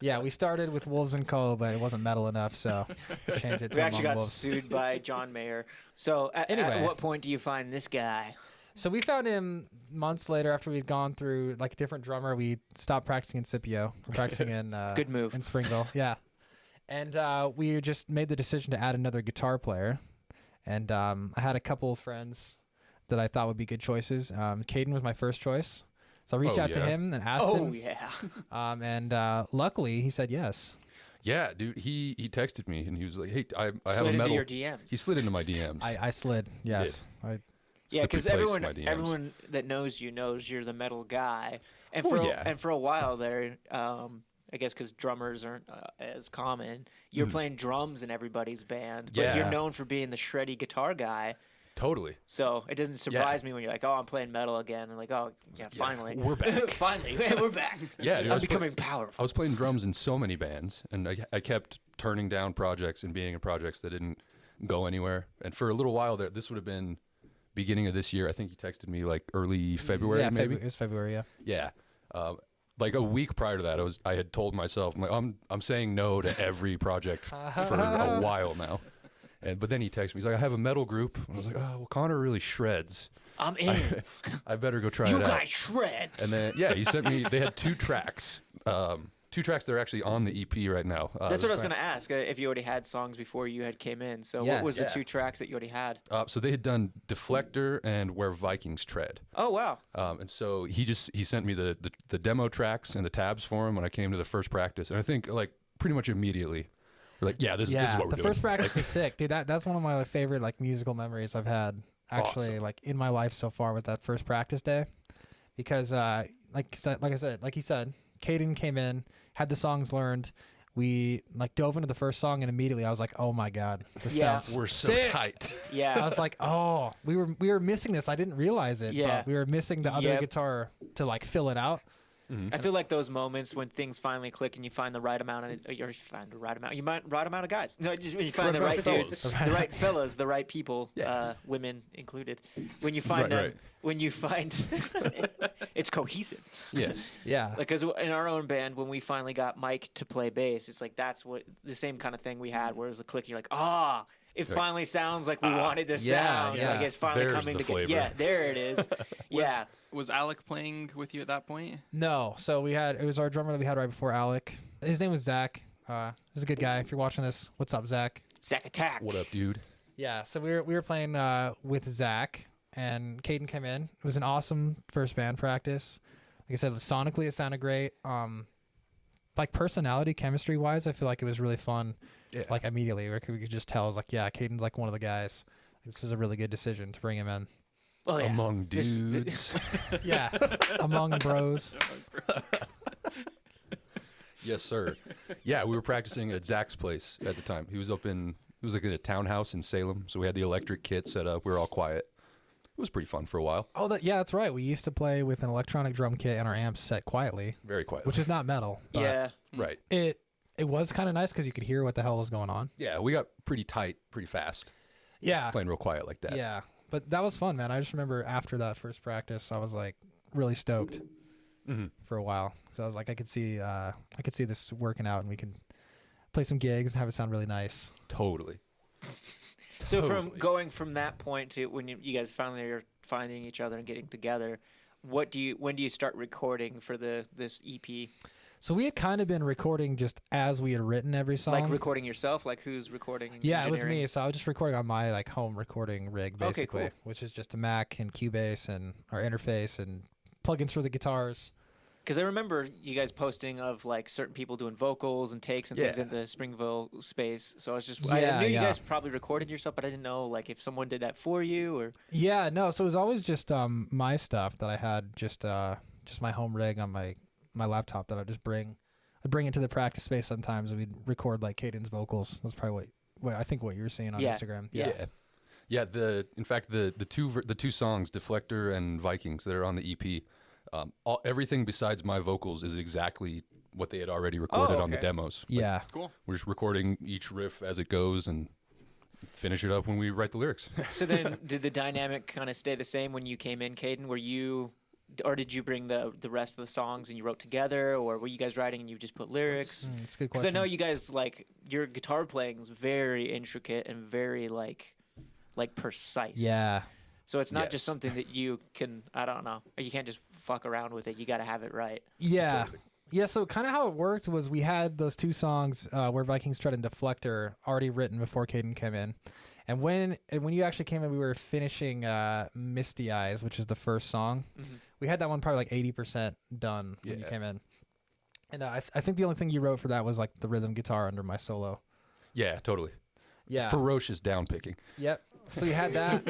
Yeah, we started with Wolves and Co, but it wasn't metal enough, so we changed it to We actually Among got Wolves. sued by John Mayer. So at Anyway. what point do you find this guy? So we found him months later after we'd gone through like a different drummer. We stopped practicing in Scipio. We're practicing in Good move. in Springville. Yeah, and we just made the decision to add another guitar player. And I had a couple of friends that I thought would be good choices. Kaden was my first choice, so I reached Oh, out to yeah? him and asked Oh him. yeah. And luckily he said yes. Yeah, dude. He texted me and he was like, "Hey, I have Slid a into metal." your DMs. He slid into my DMs. I slid. Yes. Yeah, Slippery because place, my DMs. everyone that knows you knows you're the metal guy, and Well, for yeah. and for a while there, I guess because drummers aren't as common, you're playing drums in everybody's band, but you're Yeah. known for being the shreddy guitar guy. Totally. So it doesn't surprise me when you're like, "Oh, I'm playing metal again," and like, "Oh, yeah, finally, we're back." finally, we're back." Yeah, dude, I'm I was becoming powerful. I was playing drums in so many bands, and I kept turning down projects and being in projects that didn't go anywhere. And for a little while there, this would have been beginning of this year. I think you texted me like early February, Yeah, maybe. it was February. Yeah. Yeah. Like a week prior to that, I had told myself, I'm saying no to every project for a while now. But then he texted me. He's like, I have a metal group. And I was like, oh, well, Connor really shreds. I'm in. I better go try You it out. guys shred. And then, yeah, he sent me, they had 2 tracks. 2 tracks that are actually on the EP right now. That's what I was going to ask, if you already had songs before you had came in. So Yes. what was the Yeah. 2 tracks that you already had? So they had done Deflector and Where Vikings Tread. Oh, wow. And so he sent me the demo tracks and the tabs for him when I came to the first practice. And I think like pretty much immediately, we're like, yeah, this is what we're the doing. first practice was sick, dude. That's one of my favorite like musical memories I've had actually Awesome. like in my life so far with that first practice day, because like he said, Kaden came in, had the songs learned. We like dove into the first song and immediately I was like, oh my god, this Yeah. sounds We're so sick. tight. I Yeah. was like, oh, we were missing this. I didn't realize it. Yeah. But we were missing the other Yep. guitar to like fill it out. I feel like those moments when things finally click and you find the right amount of, you find the right amount, right amount of guys. No, when you find the right fellas. dudes, the right fellas, the right people, Yeah. women included. When you find Right, them, right. when you find, it's cohesive. Yes. Yeah. Because in our own band, when we finally got Mike to play bass, it's like that's what the same kind of thing we had, where it was a click. You're like, it finally sounds like we wanted to yeah, sound. yeah. Like it's finally There's coming the together. flavor. Yeah, there it is. Yeah. Was Alec playing with you at that point? No, so it was our drummer that we had right before Alec. His name was Zach. He's a good guy. If you're watching this, what's up, Zach? Zach Attack. What up, dude? Yeah, so we were playing with Zach, and Kaden came in. It was an awesome first band practice. Like I said, sonically it sounded great. Like personality, chemistry wise, I feel like it was really fun. Yeah. Like immediately, we could just tell. I was like, yeah, Caden's like one of the guys. This was a really good decision to bring him in. Oh, yeah. Among This- dudes. Yeah, among bros. Yes, sir. Yeah, we were practicing at Zach's place at the time. He was like in a townhouse in Salem, so we had the electric kit set up. We were all quiet. It was pretty fun for a while. Oh, that's right. We used to play with an electronic drum kit and our amps set quietly, Very quiet. which is not metal. But Yeah. Right. It was kind of nice because you could hear what the hell was going on. Yeah, we got pretty tight pretty fast. Yeah. Playing real quiet like that. Yeah. But that was fun, man. I just remember after that first practice, I was like really stoked for a while. So I was like, I could see this working out, and we can play some gigs and have it sound really nice. Totally. So from Totally. going from that point to when you guys finally are finding each other and getting together, when do you start recording for this EP? So we had kind of been recording just as we had written every song. Like recording yourself? Like who's recording? And Yeah, it was engineering? me. So I was just recording on my like home recording rig, Okay, basically, cool. which is just a Mac and Cubase and our interface and plugins for the guitars. Because I remember you guys posting of like certain people doing vocals and takes and things Yeah. in the Springville space. So I was just I Yeah, knew you yeah. guys probably recorded yourself, but I didn't know like if someone did that for you or Yeah, no. So it was always just my stuff that I had, just my home rig on my laptop that I'd bring it to the practice space sometimes, and we'd record like Caden's vocals. That's probably what I think what you were seeing on Yeah. Instagram. Yeah. Yeah. In fact the two songs, Deflector and Vikings, that are on the EP, everything besides my vocals is exactly what they had already recorded on the okay. demos. Yeah. Cool. We're just recording each riff as it goes and finish it up when we write the lyrics. So then did the dynamic kind of stay the same when you came in, Caden? Were you or did you bring the rest of the songs and you wrote together, or were you guys writing and you just put lyrics? It's a good Because question. I know you guys like your guitar playing is very intricate and very like precise. Yeah. So it's not just Yes. something that you can. I don't know. You can't just fuck around with it. You got to have it right. Yeah. Yeah, so kind of how it worked was we had those two songs, Where Vikings Tread and Deflector, already written before Kaden came in. And when you actually came in, we were finishing Misty Eyes, which is the first song. Mm-hmm. We had that one probably like 80% done when you Yeah. came in. And I think the only thing you wrote for that was like the rhythm guitar under my solo. Yeah, totally. Yeah. Ferocious down picking, Yep. So you had that.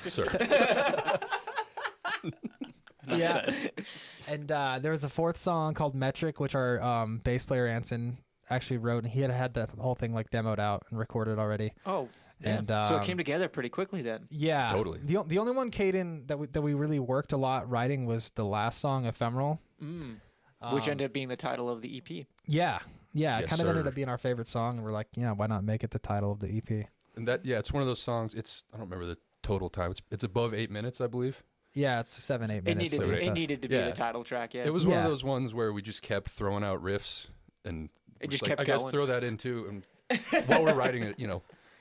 sir. Yeah. And there was a fourth song called Metric, which our bass player Anson actually wrote, and he had that whole thing like demoed out and recorded already. Oh. Yeah. And So it came together pretty quickly then. Yeah, Totally. The only one Kaden that we really worked a lot writing was the last song, Ephemeral, Which ended up being the title of the EP. Yeah, it Yes, kind of ended sir. up being our favorite song, and we're like, yeah, why not make it the title of the E EP? And that, yeah, it's one of those songs. I don't remember the total time. It's above 8 minutes, I believe. Yeah, it's 7-8 It minutes. needed so it that- needed to be Yeah. the title track. Yeah. It was one of Yeah. those ones where we just kept throwing out riffs, and It we're just like, kept I guess going. throw that in too. And while we're writing it,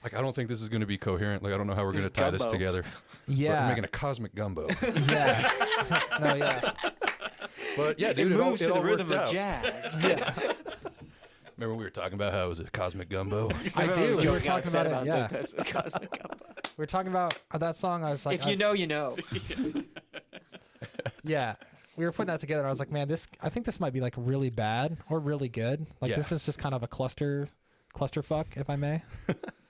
like I don't think this is going to be coherent. Like I don't know how we're This going to is tie this gumbo. together. Yeah, We're making a cosmic gumbo. yeah, no, yeah, But yeah, It dude, moves it to all the rhythm worked of out. jazz. Remember we were talking about how it was a cosmic gumbo. I Remember do. what We Joey were Gunn talking said about it. Yeah, the cosmic gumbo. we were talking about that song. I was like, If you know, you know. yeah, we were putting that together. I was like, man, I think this might be like really bad or really good. Like Yeah. this is just kind of a clusterfuck, if I may.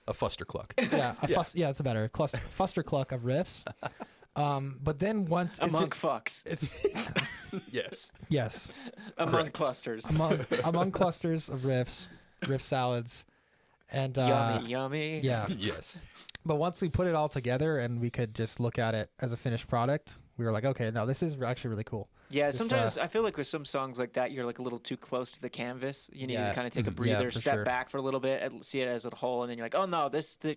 A fustercluck. Yeah, yeah, it's a better fustercluck of riffs. But then once Among fucks. Yes. yes, Among clusters. among clusters of riff salads, and Yummy. yeah. Yes. But once we put it all together and we could just look at it as a finished product, we were like, okay, no, this is actually really cool. Yeah, It's, sometimes I feel like with some songs like that, you're like a little too close to the canvas. You need Yeah. to kind of take a Mhm. Yeah, breather, for step sure. back for a little bit, and see it as a whole, and then you're like, oh no, this is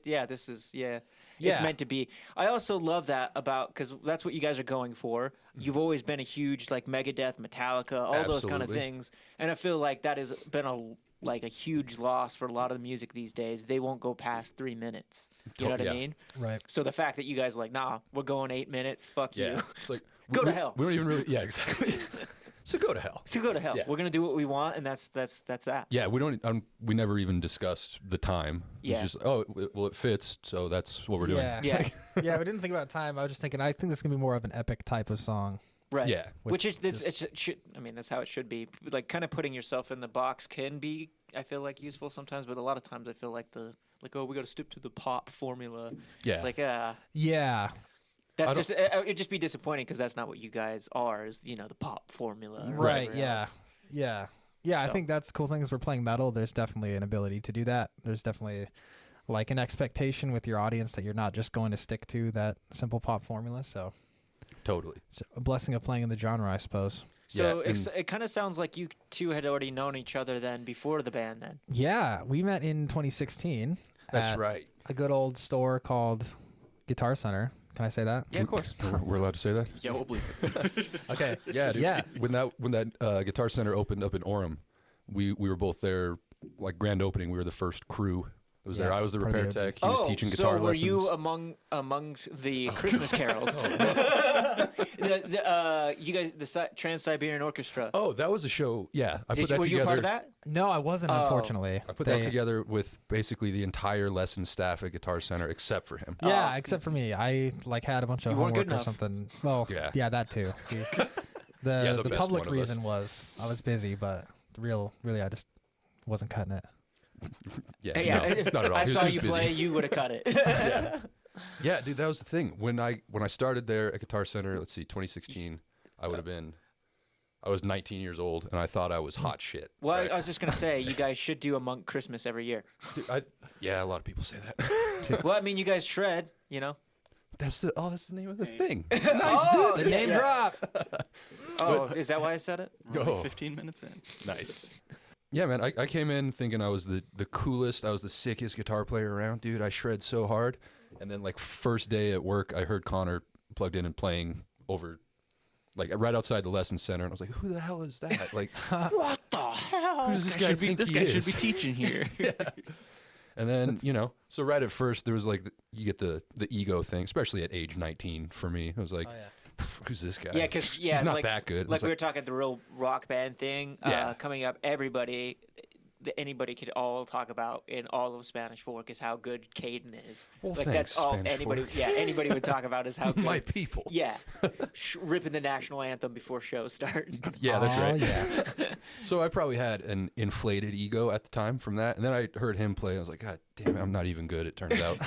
it's Yeah. meant to be. I also love that about because that's what you guys are going for. You've always been a huge like Megadeth, Metallica, all those kind of Absolutely. things, and I feel like that has been a huge loss for a lot of the music these days. They won't go past 3 minutes. You know what I Yeah. mean? Right. So the fact that you guys are like, nah, we're going 8 minutes. Fuck Yeah. you. It's like Go to we- hell. We don't even really. Yeah, exactly. So go to hell. So go to hell. Yeah. We're gonna do what we want, and that's that. Yeah, we don't. We never even discussed the time. Yeah. It's just it fits, so that's what we're doing. Yeah. Yeah. Yeah, we didn't think about time. I was just thinking, I think this is gonna be more of an epic type of song. Right. Yeah. Which is it should. I mean, that's how it should be. Like, kind of putting yourself in the box can be, I feel like, useful sometimes. But a lot of times, I feel like oh, we got to stick to the pop formula. Yeah. It's like Yeah. that's just it'd just be disappointing because that's not what you guys are. Is the pop formula. or Right. whatever Yeah. else. Yeah. Yeah. I So- think that's the cool thing is we're playing metal. There's definitely an ability to do that. There's definitely like an expectation with your audience that you're not just going to stick to that simple pop formula. So Totally. it's a blessing of playing in the genre, I suppose. So Yeah, it kind of sounds like you two had already known each other then before the band. Then. Yeah, we met in 2016. That's at right. A good old store called Guitar Center. Can I say that? Yeah, of course. We're allowed to say that. Yeah, we'll believe it. Okay. Yeah, dude. Yeah. When that Guitar Center opened up in Orem, we were both there, like grand opening. We were the first crew. It was there. Yeah, I was the part of repair the tech. He was teaching guitar so were lessons. you amongst the Christmas carols? You guys, the Trans-Siberian Orchestra. Oh, that was a show. Yeah, I put that Were together. you a part of that? No, I wasn't, Oh. unfortunately. I put that together with basically the entire lesson staff at Guitar Center except for him. Yeah, Oh. except for me. I like had a bunch of You weren't homework good or enough. something. Well, Yeah. yeah, that too. Yeah, The the best public one of us. reason was I was busy, but really I just wasn't cutting it. Yeah, Yeah, no, not at all. I He was- saw he was you busy. play. You would have cut it. Yeah, dude, that was the thing. When I started there at Guitar Center, let's see, 2016, I was 19 years old, and I thought I was hot shit. Well, right? I was just gonna say you guys should do a monk Christmas every year. Dude, yeah, a lot of people say that. Well, I mean, you guys shred. That's the name of the thing. Oh, The name drop. Oh, is that why I said it? We're Oh. like 15 minutes in. Nice. Yeah, man, I came in thinking I was the coolest, I was the sickest guitar player around, dude. I shred so hard. And then, like, first day at work, I heard Connor plugged in and playing over, like right outside the lesson center, and I was like, "Who the hell is that? Like, What the hell? who does this guy think This he guy should is?" be teaching here. And then so right at first there was like you get the ego thing, especially at age 19 for me. I was like, "Who's this guy? Yeah, because he's not that good." Like It's we were talking the real rock band thing. Yeah. Coming up, anybody could all talk about in all of Spanish Fork is how good Kaden is. Well, like thanks, that's all Spanish anybody. Fork. Yeah, anybody would talk about is how good. my people. Yeah, ripping the national anthem before shows start. Yeah, that's right. Yeah. So I probably had an inflated ego at the time from that, and then I heard him play. I was like, "God damn it, I'm not even good." It turns out.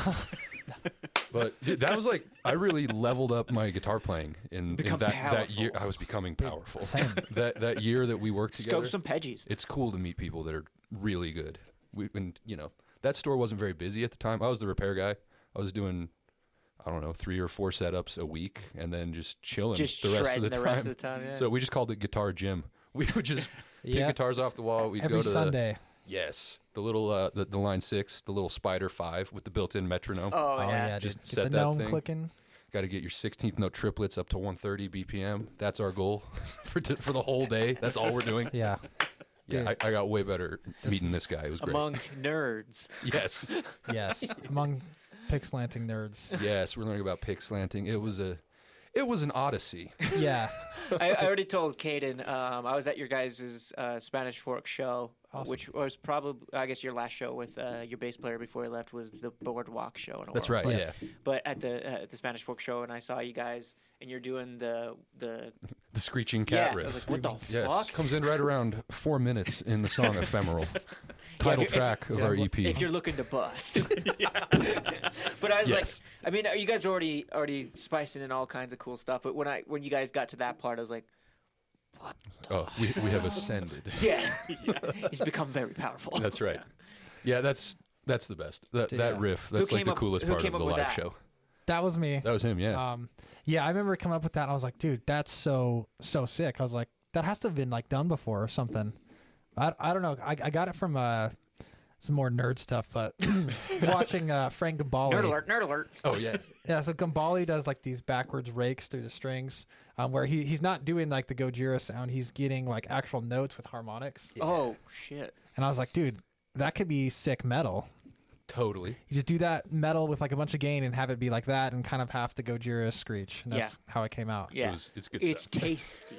But dude, that was like I really leveled up my guitar playing in that year. I was becoming powerful. Same. That year that we worked together. Scope some Peggies. It's cool to meet people that are really good. That store wasn't very busy at the time. I was the repair guy. I was doing, I don't know, 3 or 4 setups a week, and then just chilling Just the rest of the shredding time. the rest of the time, yeah. So we just called it Guitar Gym. We would just pick Yeah. guitars off the wall. We'd Every go to Sunday. Yes, the little the line 6, the little Spider 5 with the built-in metronome. Oh, Oh yeah. yeah, Just dude. set Get the that gnome thing. clicking. Got to get your 16th note triplets up to 130 BPM. That's our goal for the whole day. That's all we're doing. Yeah. Yeah, I got way better meeting this guy. It was great. Among nerds. Yes. Yes. Among pick slanting nerds. Yes, we're learning about pick slanting. It was an odyssey. Yeah. I already told Kaden. I was at your guys' Spanish Fork show, Awesome. which was probably, I guess, your last show with your bass player before he left was the Boardwalk show. In That's Aurora. right. But, Yeah. But at the Spanish Fork show, and I saw you guys, and you're doing the The screeching yeah. cat I riff. was like, what the Yes, fuck? comes in right around 4 minutes in the song Ephemeral. Title if- track of our EP. If you're looking to bust. But I was Yes. like, I mean, you guys are already spicing in all kinds of cool stuff. But when you guys got to that part, I was like, Oh, we have ascended. yeah, he's become very powerful. That's right. Yeah, that's the best. That Yeah. riff, that's like came the up- coolest who part of came the up with live that? show. That was me. That was him, yeah. Yeah, I remember coming up with that and I was like, dude, that's so sick. I was like, that has to have been like done before or something. I don't know. I got it from some more nerd stuff, but watching Frank Gambale. Nerd alert! Nerd alert! Oh yeah. Yeah, so Gambale does like these backwards rakes through the strings, where he's not doing like the Gojira sound. He's getting like actual notes with harmonics. Oh shit! And I was like, dude, that could be sick metal. Totally. You just do that metal with like a bunch of gain and have it be like that and kind of half the Gojira screech. And that's how it came out. Yeah, It's good it's stuff. tasty.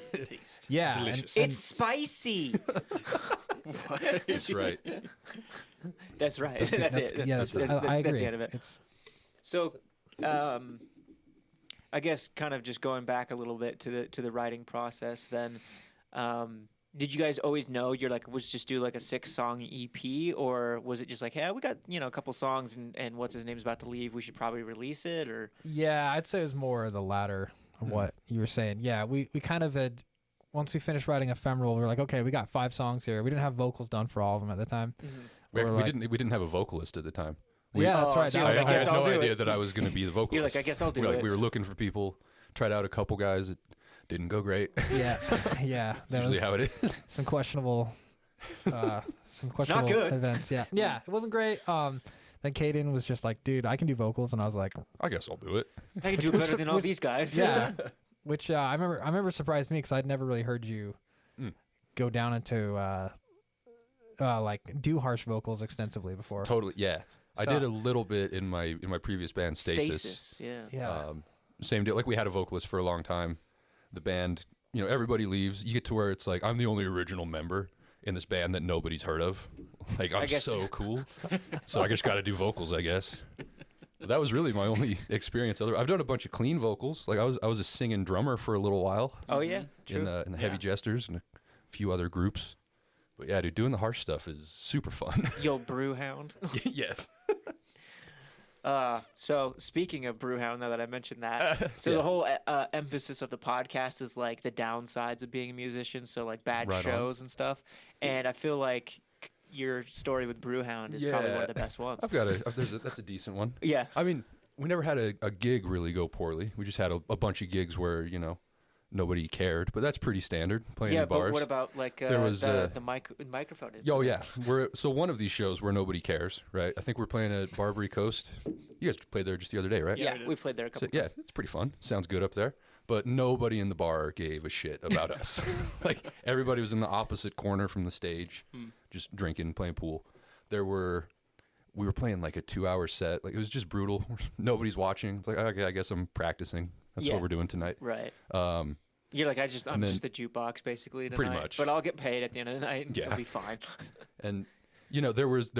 Yeah. Delicious. It's spicy. That's right. That's right. That's it. Yeah, That's I agree. That's the end of it. It's, So, I guess kind of just going back a little bit to the writing process. Then, did you guys always know you're like, let's just do like a 6-song EP, or was it just like, hey, we got a couple songs and what's his name's about to leave, we should probably release it, or yeah, I'd say it was more the latter of what you were saying. Yeah, we kind of had, once we finished writing Ephemeral, we were like, okay, we got 5 songs here. We didn't have vocals done for all of them at the time. We We're like- didn't have a vocalist at the time. Yeah, that's Oh, right. so That you're was like, I I guess had I'll no do idea it. that I was going to be the vocalist. You're like, I guess I'll do we it. We were looking for people, tried out a couple guys. It didn't go great. yeah, yeah. That's usually how it is. Some questionable, not good. events. Yeah, yeah. It wasn't great. Then Kaden was just like, dude, I can do vocals, and I was like, I guess I'll do it. I can do it better than all these guys. yeah. Which I remember surprised me because I'd never really heard you go down into like do harsh vocals extensively before. Totally, yeah. I So- did a little bit in my previous band, Stasis. Stasis. Yeah. Yeah. Same deal. Like we had a vocalist for a long time. The band, everybody leaves. You get to where it's like I'm the only original member in this band that nobody's heard of. Like I'm guess- so cool. So I just got to do vocals, I guess. That was really my only experience. I've done a bunch of clean vocals. Like I was a singing drummer for a little while Oh yeah. True. in the Heavy Jesters and a few other groups. But yeah, dude, doing the harsh stuff is super fun. Yo, Brewhound. Yes. So speaking of Brewhound, now that I mentioned that, so Yeah. the whole emphasis of the podcast is like the downsides of being a musician, so like bad Right on. shows and stuff. And I feel like your story with Brewhound is probably one of Yeah. the best ones. I've got that's a decent one. Yeah. I mean, we never had a gig really go poorly. We just had a bunch of gigs where, nobody cared, but that's pretty standard playing Yeah, in bars. but what about like There was, the microphone? Oh incident? yeah, so one of these shows where nobody cares, right? I think we're playing at Barbary Coast. You guys played there just the other day, right? Yeah, we did. we played there a couple So, yeah, times. it's pretty fun. Sounds good up there. but nobody in the bar gave a shit about us. Like everybody was in the opposite corner from the stage, just drinking, playing pool. We were playing like a 2-hour set. Like it was just brutal. Nobody's watching. It's like, okay, I guess I'm practicing. That's what we're doing tonight. Right. You're like, I'm just the jukebox basically tonight. Pretty much. But I'll get paid at the end of the night. And Yeah. It'll be fine. And you know, there was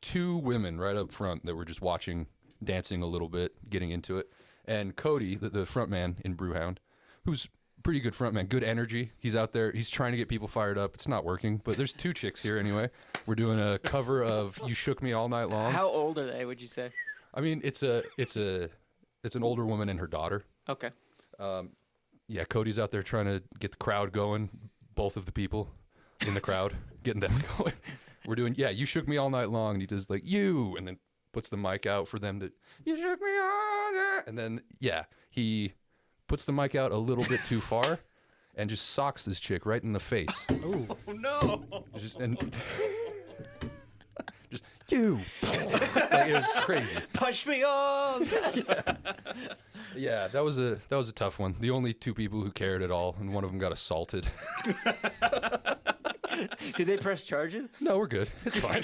2 women right up front that were just watching, dancing a little bit, getting into it. And Cody, the front man in Brewhound, who's pretty good front man, good energy. He's out there. He's trying to get people fired up. It's not working, but there's 2 chicks here anyway. We're doing a cover of "You Shook Me All Night Long." How old are they? Would you say? I mean, it's an older woman and her daughter. Okay. Yeah, Cody's out there trying to get the crowd going. Both of the people in the crowd, getting them going. We're doing, "You Shook Me All Night Long," and he does like "you," and then puts the mic out for them to "You shook me all night," and then he puts the mic out a little bit too far, and just socks this chick right in the face. Ooh. Oh no! Just you. Like, it was crazy. Punch me on. Yeah, that was a tough one. The only 2 people who cared at all, and one of them got assaulted. Did they press charges? No, we're good. It's fine.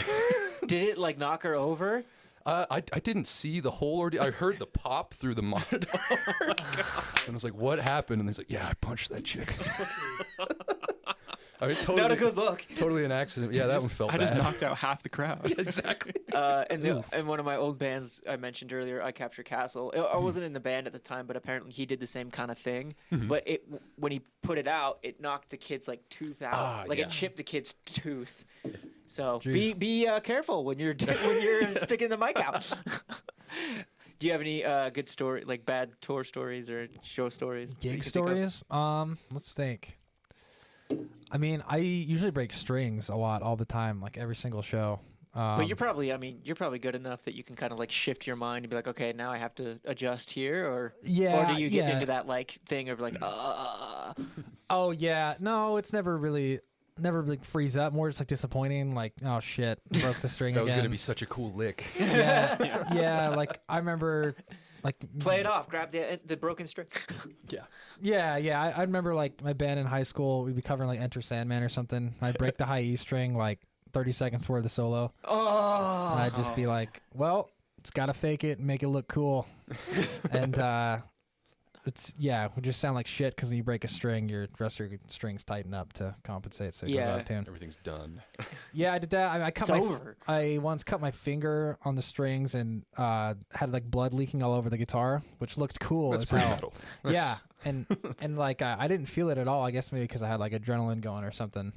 Did it like knock her over? I didn't see the whole ordeal. I heard the pop through the monitor. And I was like, what happened? And he's like, I punched that chick. I mean, totally, Not a good look. Totally an accident. Yeah, that one felt I bad. just knocked out half the crowd. Exactly. In one of my old bands I mentioned earlier, I Capture Castle. I wasn't in the band at the time, but apparently he did the same kind of thing. But when he put it out, it knocked the kid's like tooth out. It chipped the kid's tooth. So be careful when you're sticking the mic out. Do you have any good story, like bad tour stories or show stories? Gig stories? Let's think. I mean, I usually break strings a lot all the time, like every single show. But you're probably good enough that you can kind of like shift your mind and be like, okay, now I have to adjust here, or do you get into that like thing of like, Oh yeah, no, it's never really freeze up. More just like disappointing, like, oh shit, broke the string That again. was gonna be such a cool lick. Yeah. Like I remember, like play it off, grab the broken string. Yeah. I remember like my band in high school, we'd be covering like Enter Sandman or something. I'd break the high E string like 30 seconds before the solo. Oh. And I'd just be like, well, it's got to fake it and make it look cool. And we just sound like shit because when you break a string, your rest of your strings tighten up to compensate, so it goes out of tune. Everything's done. Yeah, I did that. I once cut my finger on the strings and had like blood leaking all over the guitar, which looked cool That's as pretty hell. metal. Yeah, and like I didn't feel it at all. I guess maybe because I had like adrenaline going or something.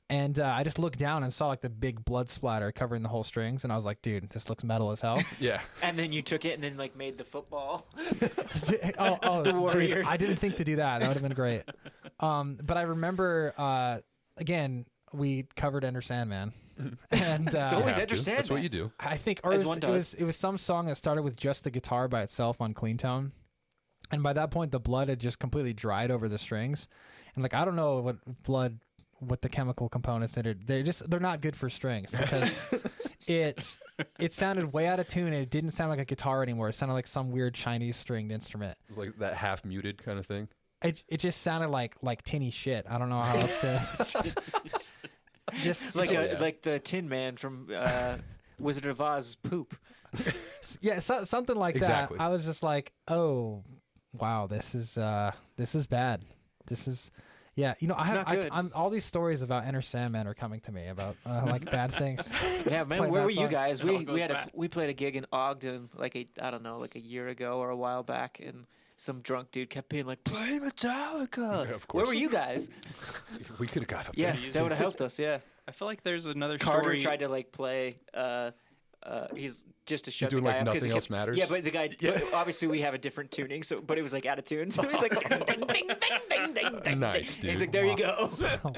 And I just looked down and saw like the big blood splatter covering the whole strings, and I was like, "Dude, this looks metal as hell." Yeah. And then you took it and then like made the football. oh, The warrior. Dude, I didn't think to do that. That would have been great. But I remember again, we covered Enter Sandman, and It's You always have Enter to. That's Sandman. what you do. I think As one does. it was some song that started with just the guitar by itself on clean tone. And by that point the blood had just completely dried over the strings. And like I don't know what the chemical components in it. They're not good for strings because it sounded way out of tune and it didn't sound like a guitar anymore. It sounded like some weird Chinese stringed instrument. It was like that half muted kind of thing. It just sounded like tinny shit. I don't know how else to just Like like the Tin Man from Wizard of Oz poop. yeah, something like Exactly. that. I was just like, oh, wow, this is bad. This is, yeah, you know, I'm all these stories about Enter Sandman are coming to me about like bad things. Yeah, man, Playing where that were you song. guys? It all goes back. We played a gig in Ogden like a year ago or a while back, and some drunk dude kept being like, "Play Metallica." Yeah, of Where course. were you guys? We could have got up Yeah, there. that would have helped us. Yeah, I feel like there's another Carter story. tried to like play. He's just to shut doing, the guy like, up 'cause Nothing he Else kept- Matters? Yeah, but the guy. But obviously, we have a different tuning, but it was like out of tune. So he's like, ding, ding, ding, ding, ding, ding. Nice, And he's dude. like, there you go.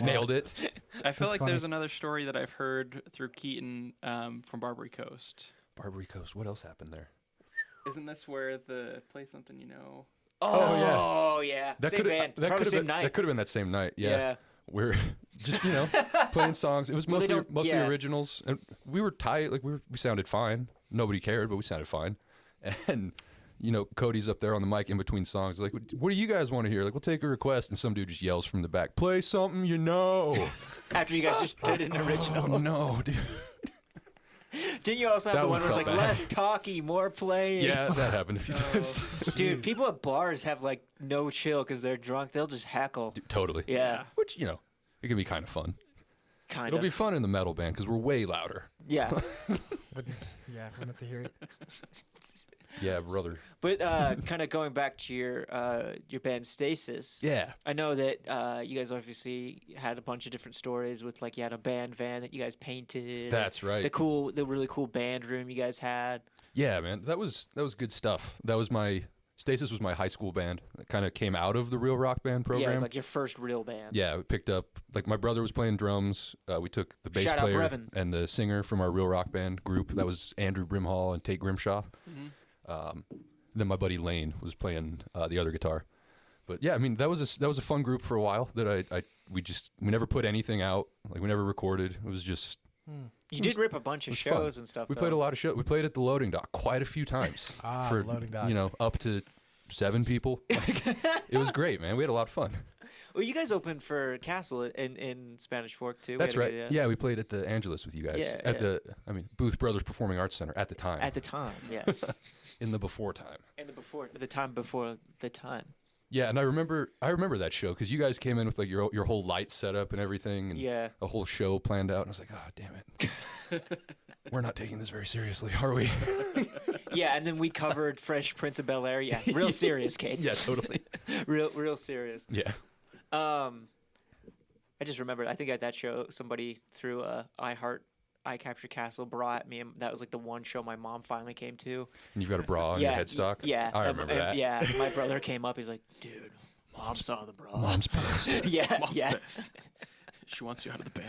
Nailed it. I feel That's like funny. there's another story that I've heard through Keaton from Barbary Coast. Barbary Coast. What else happened there? Isn't this where the play something you know? Oh yeah, same band, probably same night. That could have been that same night. Yeah. Yeah. We're just playing songs. It was Well, they mostly don't- yeah. originals, and we were tight. Like we sounded fine. Nobody cared, but we sounded fine. And you know, Cody's up there on the mic in between songs. Like, what do you guys want to hear? Like, we'll take a request. And some dude just yells from the back, play something you know. After you guys just did an original. Oh, no, dude. Didn't you also have That the one one where it's felt like, bad. less talky, more playing? Yeah, that happened a few times. Dude, people at bars have like no chill because they're drunk. They'll just heckle. Dude, totally. Yeah, Which, you know, it can be kind of fun. kind It'll of. be fun in the metal band because we're way louder. Yeah. Yeah, we want to hear it. Yeah, brother. But kind of going back to your band Stasis. Yeah. I know that you guys obviously had a bunch of different stories with like you had a band van that you guys painted. That's right. The really cool band room you guys had. Yeah, man. That was good stuff. That was Stasis was my high school band. It kind of came out of the Real Rock Band program. Yeah, like your first real band. Yeah, we picked up, like, my brother was playing drums. We took the bass Shout out player Brevin. and the singer from our Real Rock Band group. That was Andrew Brimhall and Tate Grimshaw. Then my buddy Lane was playing the other guitar. But yeah, I mean, that was a fun group for a while. That we never put anything out. Like, we never recorded. It was just You did rip a bunch of was fun. shows and stuff. we though. played a lot of shows. We played at the Loading Dock quite a few times. For Loading Dock. you know, up to 7 people. Like, it was great, man. We had a lot of fun. Well, you guys opened for Castle in Spanish Fork too. We That's had a right. good- Yeah, we played at the Angelus with you guys. Yeah, at yeah. the Booth Brothers Performing Arts Center at the time. At the time, yes. in the before time. And the time before the time. Yeah, and I remember that show because you guys came in with like your whole light setup and everything, and Yeah. a whole show planned out. And I was like, oh, damn it, we're not taking this very seriously, are we? Yeah, and then we covered Fresh Prince of Bel Air. Yeah, real serious, Kate. Yeah, totally. real serious. Yeah. I just remembered. I think at that show, somebody threw I Capture Castle bra at me, and that was like the one show my mom finally came to. And you've got a bra on your headstock. Yeah, I remember that. Yeah, my brother came up. He's like, "Dude, mom saw the bra." Mom's pissed. Yeah, Mom's yeah. pissed. She wants you out of the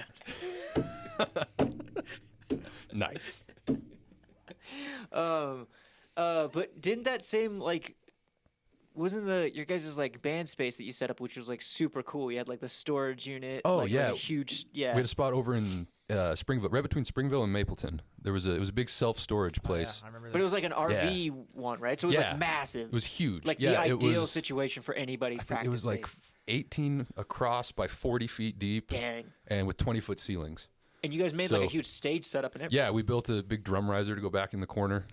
band. Nice. But didn't that same like wasn't your guys' like band space that you set up, which was like super cool? You had like the storage unit. Oh, like, yeah. a huge. Yeah. We had a spot over in Springville, right between Springville and Mapleton. It was a big self-storage place. I remember But it was like an RV one, right? So it was Yeah. like massive. It was huge. like yeah, the ideal it was, situation for anybody's I think practice. it was like space. 18 across by 40 feet deep, Dang. and with 20-foot ceilings. And you guys made like a So- huge stage setup and everything. Yeah, we built a big drum riser to go back in the corner.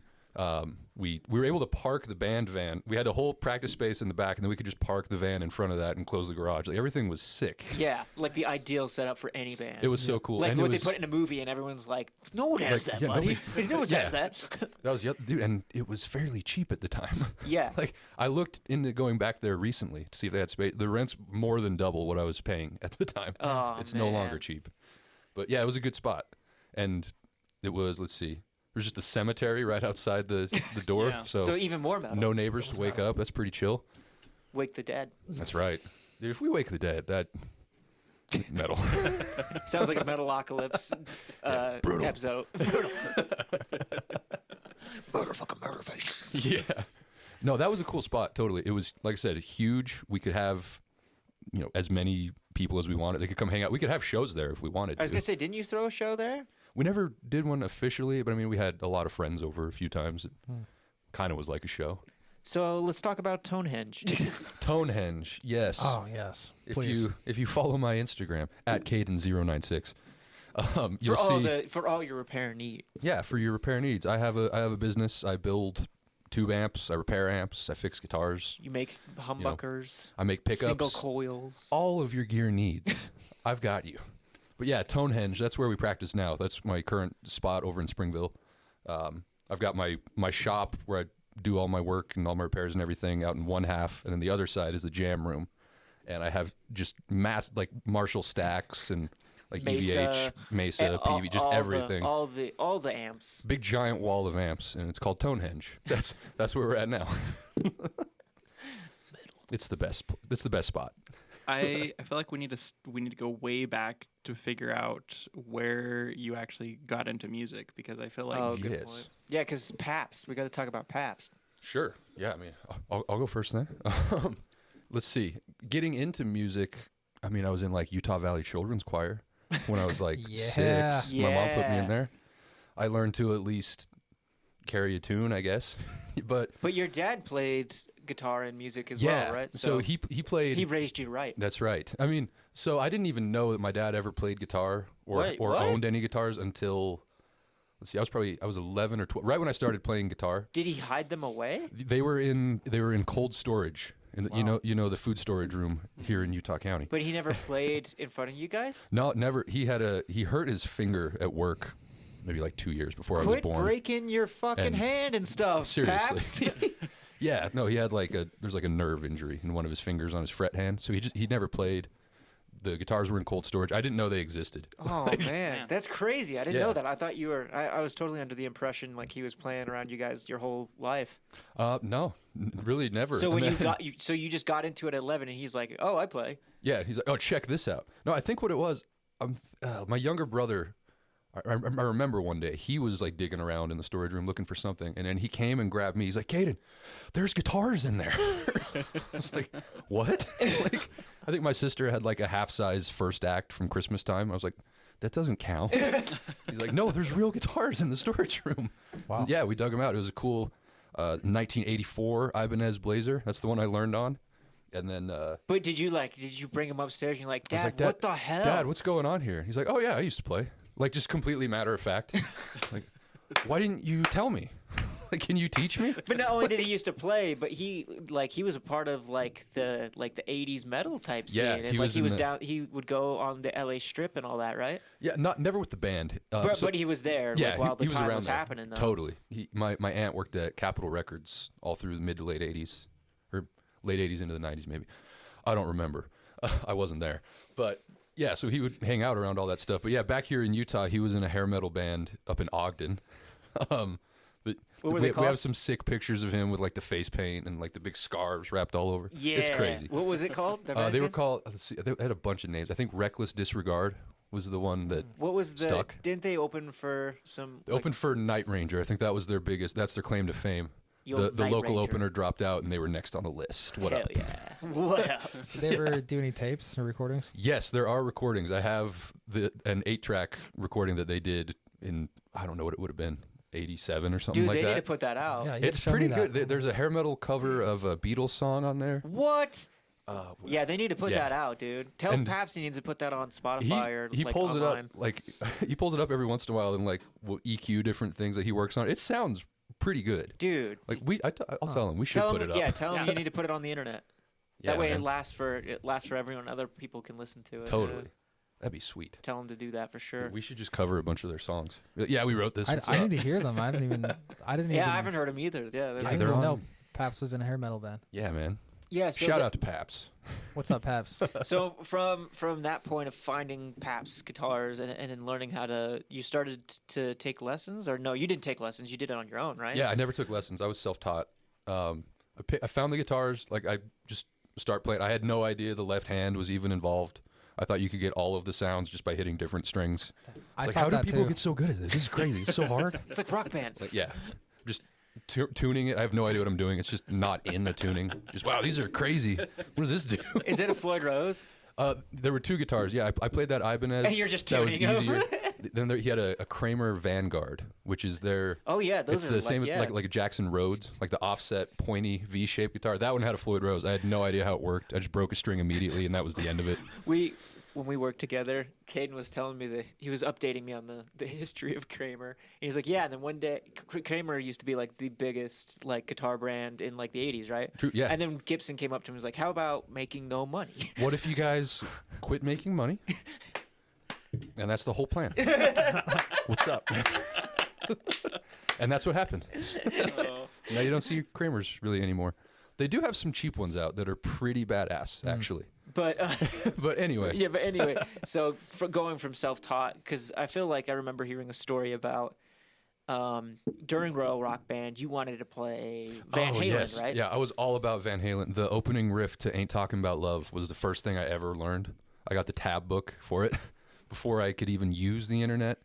We were able to park the band van. We had a whole practice space in the back, and then we could just park the van in front of that and close the garage. Like, everything was sick. Yeah, like the ideal setup for any band. It was so cool. like and what it they was, put in a movie, and everyone's like, "No one has Like, that, yeah, buddy. No one yeah. has that." That was dude, and it was fairly cheap at the time. Yeah. Like, I looked into going back there recently to see if they had space. The rent's more than double what I was paying at the time. Oh, It's no longer man. cheap. But yeah, it was a good spot. And it was, let's see, there's just a cemetery right outside the door. Yeah. So, So even more metal. no neighbors to wake up. That's pretty chill. Wake the Dead. That's right. Dude, if we wake the dead, that metal. Sounds like a Metalocalypse brutal. episode. Murder, fucking murder face. Yeah. No, that was a cool spot. Totally. It was, like I said, huge. We could have, as many people as we wanted. They could come hang out. We could have shows there if we wanted I was to. gonna say, didn't you throw a show there? We never did one officially, but I mean, we had a lot of friends over a few times. It kind of was like a show. So let's talk about Tonehenge. Tonehenge, yes. Oh yes. if Please. you follow my Instagram at Kaden096, you'll see. For all your repair needs. Yeah, for your repair needs. I have a business. I build tube amps. I repair amps. I fix guitars. You make humbuckers, I make pickups. single coils. All of your gear needs. I've got you. But yeah, Tonehenge, that's where we practice now. That's my current spot over in Springville. I've got my shop where I do all my work and all my repairs and everything out in one half, and then the other side is the jam room. And I have just like Marshall stacks and like Mesa, EVH, Mesa, and all- PV, just all everything. all the amps. Big giant wall of amps, and it's called Tonehenge. That's where we're at now. It's the best. It's the best spot. I feel like we need to go way back to figure out where you actually got into music, because I feel like Oh, good Yes. point. Yeah, because Pabst. We got to talk about Pabst. Sure. Yeah. I mean, I'll go first then. Let's see. Getting into music. I mean, I was in like Utah Valley Children's Choir when I was like Yeah. 6. My mom put me in Yeah. there. I learned to at least carry a tune, I guess. But your dad played guitar and music as yeah, well, right? so he played. he raised you right. That's right. I mean, so I didn't even know that my dad ever played guitar or Wait, or what? owned any guitars until, let's see, I was 11 or 12, right when I started playing guitar. Did he hide them away? They were in cold storage. And you know the food storage room here in Utah County. But he never played in front of you guys? No, never. He hurt his finger at work maybe like 2 years before I was Quit born. breaking your fucking And- hand and stuff, Seriously. Paps. Yeah, no, he had there's like a nerve injury in one of his fingers on his fret hand. So he never played. The guitars were in cold storage. I didn't know they existed. Oh man, that's crazy. I didn't Yeah. know that. I thought you were. I was totally under the impression like he was playing around you guys your whole life. No, really never. So when And then- you just got into it at 11, and he's like, "Oh, I play." Yeah, he's like, oh, check this out. No, I think what it was, my younger brother, I remember one day, he was like digging around in the storage room looking for something, and then he came and grabbed me. He's like, Kaden, there's guitars in there. I was like, what? Like, I think my sister had like a half-size First Act from Christmas time. I was like, that doesn't count. He's like, no, there's real guitars in the storage room. Wow. Yeah, we dug them out. It was a cool 1984 Ibanez Blazer. That's the one I learned on. And then But did you bring him upstairs and you're like, I was Dad, like, what the hell? Dad, what's going on here? He's like, oh yeah, I used to play. Like just completely matter of fact. Like, why didn't you tell me? Like, can you teach me? But not only did he used to play, but he was a part of the 80s metal type scene. Yeah, and he was in the- he would go on the LA Strip and all that, right? Yeah, never with the band. But he was there yeah, while the he was time around was there. happening though. Totally. My aunt worked at Capitol Records all through the mid to late 80s, or late 80s into the 90s maybe. I don't remember. I wasn't there. But yeah, so he would hang out around all that stuff. But yeah, back here in Utah, he was in a hair metal band up in Ogden. But What were we, they we called? have some sick pictures of him with like the face paint and like the big scarves wrapped all over. Yeah, It's crazy. What was it called? The They were band? called, let's see, they had a bunch of names. I think Reckless Disregard was the one that What was the? stuck. Didn't they open for some? They opened for Night Ranger. I think that was their biggest, that's their claim to fame. The Night local Ranger. opener dropped out and they were next on the list. What Hell up? yeah! What up? Did they ever do any tapes or recordings? Yes, there are recordings. I have an 8-track recording that they did in, I don't know what it would have been, 87 or something Dude, like they that. need to put that out. Yeah, you It's gotta show pretty me good. that. There's a hair metal cover of a Beatles song on there. What? Yeah, they need to put Yeah. that out, dude. Tell And Paps he needs to put that on Spotify or he like, pulls online. it up like he pulls it up every once in a while and like will EQ different things that he works on. It sounds pretty good. Dude. Like I'll tell him we should Tell put him, it up. yeah, tell him you need to put it on the internet. Yeah, That way man. it lasts for everyone. Other people can listen to it. Totally. That'd be sweet. Tell him to do that for sure. We should just cover a bunch of their songs. Yeah, we wrote this. What's I need need to hear them. I didn't even. Yeah, I haven't heard him either. Yeah, I they're- didn't they're even on- know Paps was in a hair metal band. Yeah, man. yeah. So Shout out to Paps. What's up, Paps? So from that point of finding Paps guitars and then learning how to, you started to take lessons, or no? You didn't take lessons. You did it on your own, right? Yeah, I never took lessons. I was self-taught. I found the guitars. Like I just start playing. I had no idea the left hand was even involved. I thought you could get all of the sounds just by hitting different strings. It's I like, thought how do that people too. get so good at this? This is crazy. It's so hard. It's like Rock Band. Like, yeah, just tuning it. I have no idea what I'm doing. It's just not in the tuning. Just wow, these are crazy. What does this do? Is it a Floyd Rose? There were 2 guitars. Yeah, I played that Ibanez. And you're just that was tuning 'em. easier. Then he had a Kramer Vanguard, which is their. Oh yeah, those It's are the like, same yeah. as like a Jackson Rhodes, like the offset pointy V-shaped guitar. That one had a Floyd Rose. I had no idea how it worked. I just broke a string immediately, and that was the end of it. When we worked together, Caden was telling me that he was updating me on the history of Kramer. And he's like, yeah, and then one day Kramer used to be like the biggest like guitar brand in like the 80s, right? True, yeah. And then Gibson came up to him and was like, how about making no money? What if you guys quit making money? And that's the whole plan. What's up? And that's what happened. Now you don't see Kramers really anymore. They do have some cheap ones out that are pretty badass, actually. But But anyway, yeah, but anyway, so going from self-taught, because I feel like I remember hearing a story about during Royal Rock Band, you wanted to play Van Oh, Halen, yes. right? Yeah, I was all about Van Halen. The opening riff to Ain't Talking About Love was the first thing I ever learned. I got the tab book for it before I could even use the internet.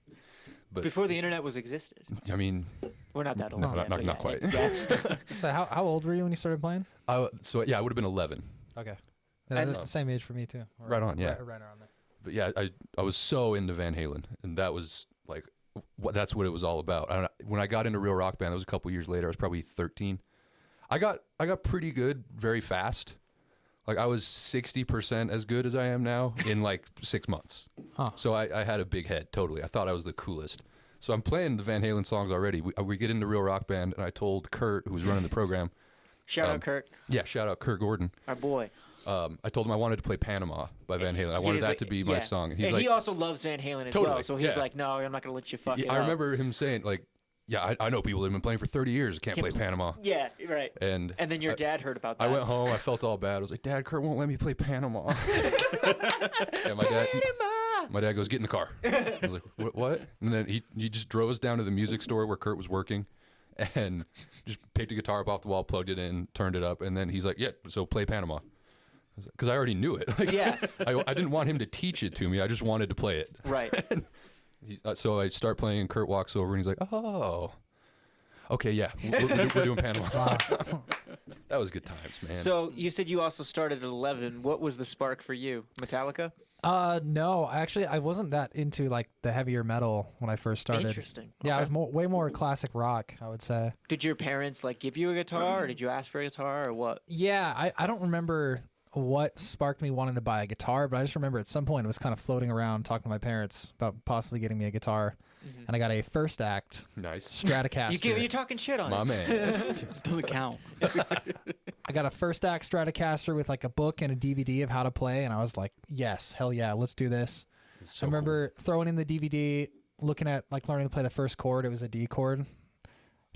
But Before the internet was existed. I mean, We're not that old. No, yet, not- but not yeah, quite. Yeah. So how old were you when you started playing? I would have been 11. Okay. And- That's the same age for me too. Or Right on, yeah. Right around there. But yeah, I was so into Van Halen, and that was like that's what it was all about. When I got into real Rock Band, that was a couple years later. I was probably 13. I got pretty good very fast. Like I was 60% as good as I am now in like 6 months. Huh. So I had a big head, totally. I thought I was the coolest. So I'm playing the Van Halen songs already. We get into real Rock Band, and I told Kurt, who was running the program. Shout out Kurt, Yeah, shout out Kurt Gordon. our boy. I told him I wanted to play Panama by Van Halen. I wanted He's that like- to be my yeah. song. And he's And like, he also loves Van Halen as Totally, well. So he's yeah. like, no, I'm not going to let you fuck it I up. remember him saying, like, yeah, I know people that have been playing for 30 years can't play Panama. Yeah, right. And And then your dad heard about that. I went home. I felt all bad. I was like, Dad, Kurt won't let me play Panama. And my dad goes, get in the car. I was like, what? And then he just drove us down to the music store where Kurt was working and just picked a guitar up off the wall, plugged it in, turned it up. And then he's like, yeah, so play Panama. Because I already knew it. Like, Yeah. I didn't want him to teach it to me. I just wanted to play it. Right. So I start playing, and Kurt walks over, and he's like, oh. Okay, yeah, we're doing Panama. That was good times, man. So you said you also started at 11. What was the spark for you? Metallica? No, actually, I wasn't that into like the heavier metal when I first started. Interesting. Yeah, I Okay. was way more classic rock, I would say. Did your parents like give you a guitar, or did you ask for a guitar, or what? Yeah, I don't remember what sparked me wanting to buy a guitar, but I just remember at some point it was kind of floating around talking to my parents about possibly getting me a guitar. And I got a first act Nice. Stratocaster. You're talking shit on My it. man. Doesn't count. I got a first act Stratocaster with like a book and a DVD of how to play, and I was like, yes, hell yeah, let's do this. So I remember throwing in the DVD, looking at like learning to play the first chord. It was a D chord.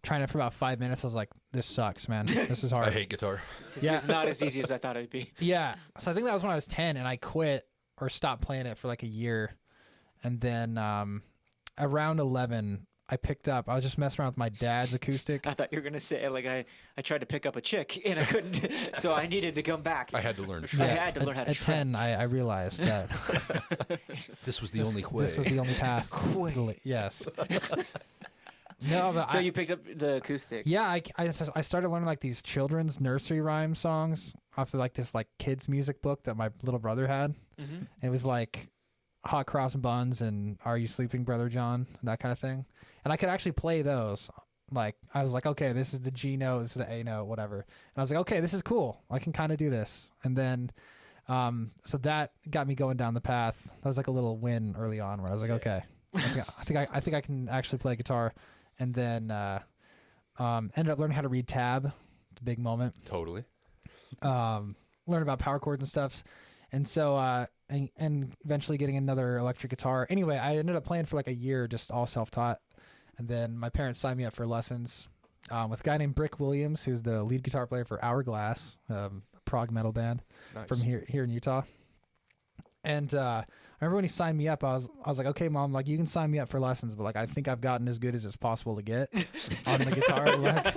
Trying it for about 5 minutes. I was like, this sucks, man. This is cool. hard. I hate guitar. Yeah. It's not as easy as I thought it'd be. Yeah. So I think that was when I was 10 and I quit or stopped playing it for like a year. And then around 11, I picked up, I was just messing around with my dad's acoustic. I thought you were gonna say like I tried to pick up a chick and I couldn't, so I needed to come back. I had to learn to I shred. had to learn how to At shred. 10, I realized that This was the only way. this was the only path. Yes. No, but So you picked up the acoustic. yeah, I started learning like these children's nursery rhyme songs off of like this like kids music book that my little brother had. Mm-hmm. It was like Hot Cross Buns and Are You Sleeping, Brother John, that kind of thing. And I could actually play those. Like I was like, okay, this is the G note, this is the A note, whatever. And I was like, okay, this is cool. I can kind of do this. And then, so that got me going down the path. That was like a little win early on, where I was like, okay, I think I can actually play guitar. And then ended up learning how to read tab. The big moment. Totally. Learn about power chords and stuff. And so, and eventually getting another electric guitar. Anyway, I ended up playing for like a year, just all self-taught. And then my parents signed me up for lessons with a guy named Brick Williams, who's the lead guitar player for Hourglass, a prog metal band Nice. from here in Utah. And I remember when he signed me up, I was like, okay, Mom, like you can sign me up for lessons, but like I think I've gotten as good as it's possible to get on the guitar. Like,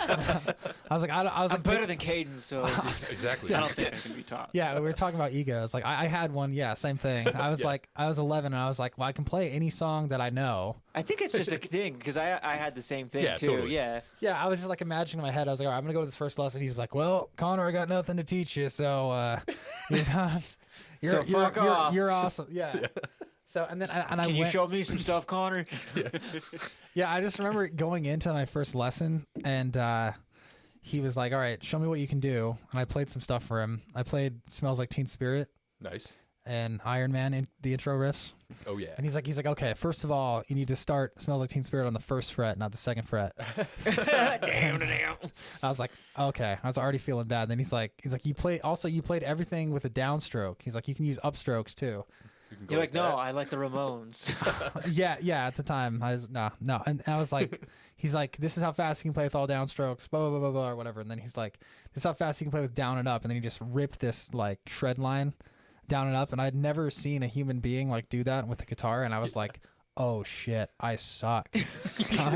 I was I'm like, better than Kaden, so Exactly. I don't think I can be taught. yeah, we were talking about egos. Like I had one, yeah, same thing. I was like, I was 11, and I was like, well, I can play any song that I know. I think it's just a thing because I had the same thing Yeah, too. totally. Yeah. Yeah, I was just like imagining in my head. I was like, all right, I'm gonna go to this first lesson. He's like, well, Connor, I got nothing to teach you, so you know, So fuck off. You're awesome. Yeah. So and then I Can you went, show me some stuff, Connor? yeah, I just remember going into my first lesson, and he was like, all right, show me what you can do. And I played some stuff for him. I played Smells Like Teen Spirit Nice. and Iron Man in the intro riffs. Oh yeah. And he's like, okay, first of all, you need to start Smells Like Teen Spirit on the first fret, not the second fret. Damn. I was like, okay. I was already feeling bad. Then he's like, you played everything with a downstroke. He's like, you can use upstrokes too. You can go You're like, no, that. I like the Ramones. yeah. At the time, I was no. And I was like, he's like, this is how fast you can play with all downstrokes, blah blah blah blah, or whatever. And then he's like, this is how fast you can play with down and up. And then he just ripped this like shred line down and up. And I'd never seen a human being like do that with a guitar. And I was like, oh shit, I suck. I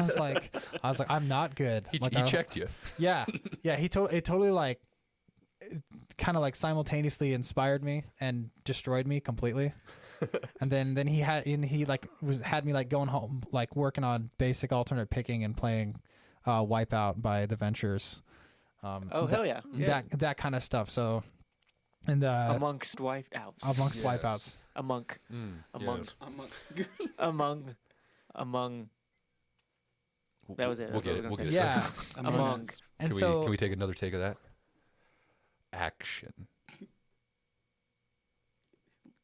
was like, I'm not good. He Like, checked you. Yeah. It totally like kind of like simultaneously inspired me and destroyed me completely. And then he had me like going home, like working on basic alternate picking and playing Wipeout by The Ventures. Oh, hell yeah. That kind of stuff. So, and Amongst wipeouts. amongst Yes. wipeouts. Among. Mm, Among. yes. Among. That was it. We'll That's what get I it. was We'll gonna get it. say. Yeah. Among. And Can so we take another take of that? Action.